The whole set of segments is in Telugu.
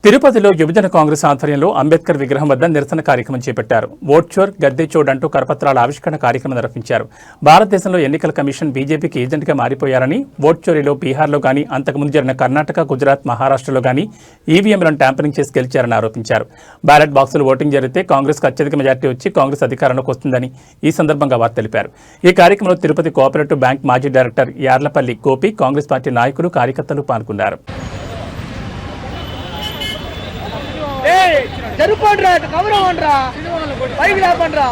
తిరుపతిలో యువజన కాంగ్రెస్ ఆధ్వర్యంలో అంబేద్కర్ విగ్రహం వద్ద నిరసన కార్యక్రమం చేపట్టారు. ఓట్చోర్ గద్దెచోడ్ అంటూ కరపత్రాల ఆవిష్కరణ కార్యక్రమం నిర్వహించారు. భారతదేశంలో ఎన్నికల కమిషన్ బీజేపీకి ఏజెంట్గా మారిపోయారని, ఓట్చోరీలో బీహార్లో గానీ, అంతకుముందు జరిగిన కర్ణాటక, గుజరాత్, మహారాష్ట్రలో గానీ ఈవీఎంలను ట్యాంపరింగ్ చేసి గెలిచారని ఆరోపించారు. బ్యాలెట్ బాక్సులు ఓటింగ్ జరిగితే కాంగ్రెస్కు అత్యధిక మెజార్టీ వచ్చి కాంగ్రెస్ అధికారంలోకి వస్తుందని ఈ సందర్భంగా వారు తెలిపారు. ఈ కార్యక్రమంలో తిరుపతి కోఆపరేటివ్ బ్యాంక్ మాజీ డైరెక్టర్ యార్లపల్లి గోపి, కాంగ్రెస్ పార్టీ నాయకులు, కార్యకర్తలు పాల్గొన్నారు. జరుపుకోండిరా, కవరవండిరా, పైకి లేపండిరా.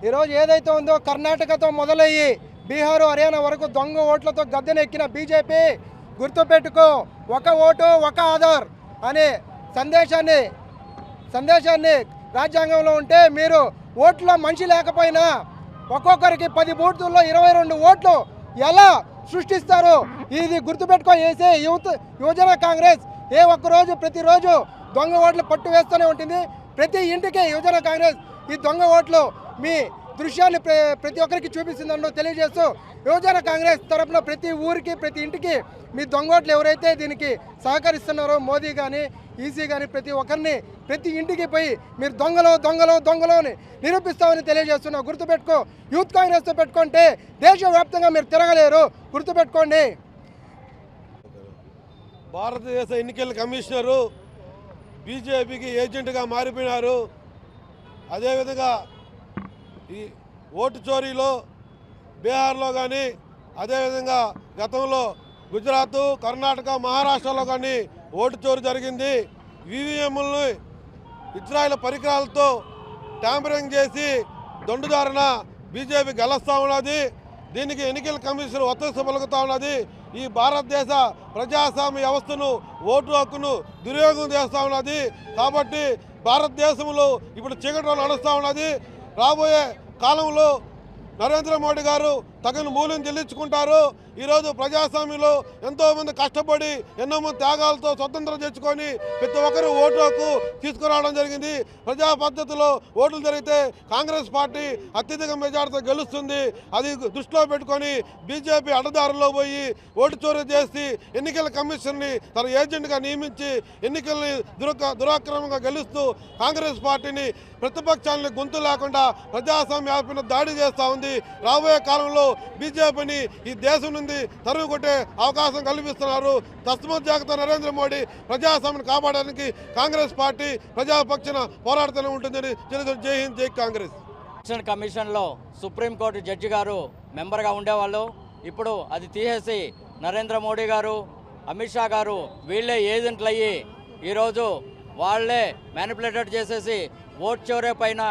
ఈరోజు ఏదైతే ఉందో కర్ణాటకతో మొదలయ్యి బీహారు, హర్యానా వరకు దొంగ ఓట్లతో గద్దెనెక్కిన బీజేపీ గుర్తుపెట్టుకో, ఒక ఓటు ఒక ఆధార్ అనే సందేశాన్ని రాజ్యాంగంలో ఉంటే మీరు ఓట్లో మనిషి లేకపోయినా ఒక్కొక్కరికి 10 బూతుల్లో 22 ఓట్లు ఎలా సృష్టిస్తారు? ఇది గుర్తుపెట్టుకో. వేసే యువజన కాంగ్రెస్ ఒక్కరోజు ప్రతిరోజు దొంగ ఓట్లు పట్టు వేస్తూనే ఉంటుంది. ప్రతి ఇంటికి యువజన కాంగ్రెస్ ఈ దొంగ ఓట్లు మీ దృశ్యాన్ని ప్రతి ఒక్కరికి చూపిస్తుందని తెలియజేస్తూ, యువజన కాంగ్రెస్ తరఫున ప్రతి ఊరికి, ప్రతి ఇంటికి మీ దొంగోట్లు ఎవరైతే దీనికి సహకరిస్తున్నారో మోదీ కానీ, ఈసీ కానీ ప్రతి ఒక్కరిని ప్రతి ఇంటికి పోయి మీరు దొంగలు అని నిరూపిస్తామని తెలియజేస్తున్నా. గుర్తుపెట్టుకో, యూత్ కాంగ్రెస్తో పెట్టుకుంటే దేశవ్యాప్తంగా మీరు తిరగలేరు, గుర్తుపెట్టుకోండి. భారతదేశ ఎన్నికల కమిషనరు బీజేపీకి ఏజెంట్గా మారిపోయినారు. అదేవిధంగా ఈ ఓటు చోరీలో బీహార్లో కానీ, అదేవిధంగా గతంలో గుజరాత్, కర్ణాటక, మహారాష్ట్రలో కానీ ఓటు చోరీ జరిగింది. ఈవీఎంలను ఇజ్రాయెల్ పరికరాలతో ట్యాంపరింగ్ చేసి దొండుదారిన బీజేపీ గెలుస్తూ ఉన్నది. దీనికి ఎన్నికల కమిషన్ ఒత్తిడి పలుకుతూ ఉన్నది. ఈ భారతదేశ ప్రజాస్వామ్య వ్యవస్థను, ఓటు హక్కును దుర్యోగం చేస్తూ ఉన్నది. కాబట్టి భారతదేశంలో ఇప్పుడు చీకట్లో నడుస్తూ ఉన్నది. రాబోయే కాలంలో నరేంద్ర మోడీ గారు తగిన మూల్యం చెల్లించుకుంటారు. ఈరోజు ప్రజాస్వామ్యంలో ఎంతోమంది కష్టపడి ఎన్నో మంది త్యాగాలతో స్వతంత్రం తెచ్చుకొని ప్రతి ఒక్కరూ ఓటు హక్కు తీసుకురావడం జరిగింది. ప్రజా పద్ధతిలో ఓట్లు జరిగితే కాంగ్రెస్ పార్టీ అత్యధిక మెజార్టీతో గెలుస్తుంది. అది దృష్టిలో పెట్టుకొని బీజేపీ అడ్డదారుల్లో పోయి ఓటు చోరీ చేసి ఎన్నికల కమిషన్ని తన ఏజెంట్గా నియమించి ఎన్నికల్ని దురాక్రమంగా గెలుస్తూ కాంగ్రెస్ పార్టీని, ప్రతిపక్షాలని గొంతు లేకుండా ప్రజాస్వామ్య దాడి చేస్తూ ఉంది. రాబోయే కాలంలో బీజేపీని ఈ దేశం నుండి తరువు కొట్టే అవకాశం కల్పిస్తున్నారు. తస్మాత్ జాగ్రత్త. నరేంద్ర మోడీ ప్రజాస్వామ్యాన్ని కాపాడడానికి కాంగ్రెస్ పార్టీ ప్రజాపక్షాన పోరాడుతూనే ఉంటుందని జై హింద్, జై కాంగ్రెస్. ఎలక్షన్ కమిషన్లో సుప్రీంకోర్టు జడ్జి గారు మెంబర్గా ఉండేవాళ్ళు. ఇప్పుడు అది తీసేసి నరేంద్ర మోడీ గారు, అమిత్ షా గారు వీళ్ళే ఏజెంట్లు అయ్యి ఈరోజు వాళ్ళే మ్యానిపులేటెడ్ చేసేసి ఓట్ చోరీ పైన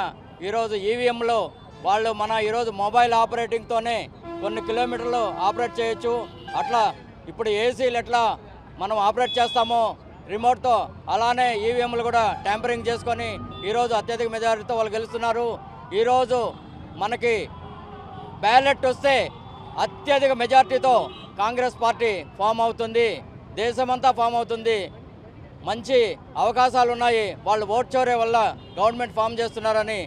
ఈరోజు ఈవీఎంలో వాళ్ళు ఈరోజు మొబైల్ ఆపరేటింగ్తోనే కొన్ని కిలోమీటర్లు ఆపరేట్ చేయొచ్చు. అట్లా ఇప్పుడు ఏసీలు ఎట్లా మనం ఆపరేట్ చేస్తామో రిమోట్తో, అలానే ఈవీఎంలు కూడా ట్యాంపరింగ్ చేసుకొని ఈరోజు అత్యధిక మెజారిటీతో వాళ్ళు గెలుస్తున్నారు. ఈరోజు మనకి బ్యాలెట్ వస్తే అత్యధిక మెజారిటీతో కాంగ్రెస్ పార్టీ ఫామ్ అవుతుంది, దేశమంతా ఫామ్ అవుతుంది. మంచి అవకాశాలు ఉన్నాయి. వాళ్ళు ఓట్ చోరీ వల్ల గవర్నమెంట్ ఫామ్ చేస్తున్నారని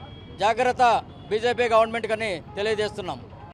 జాగ్రత్త బీజేపీ గవర్నమెంట్ కని తెలియజేస్తున్నాం.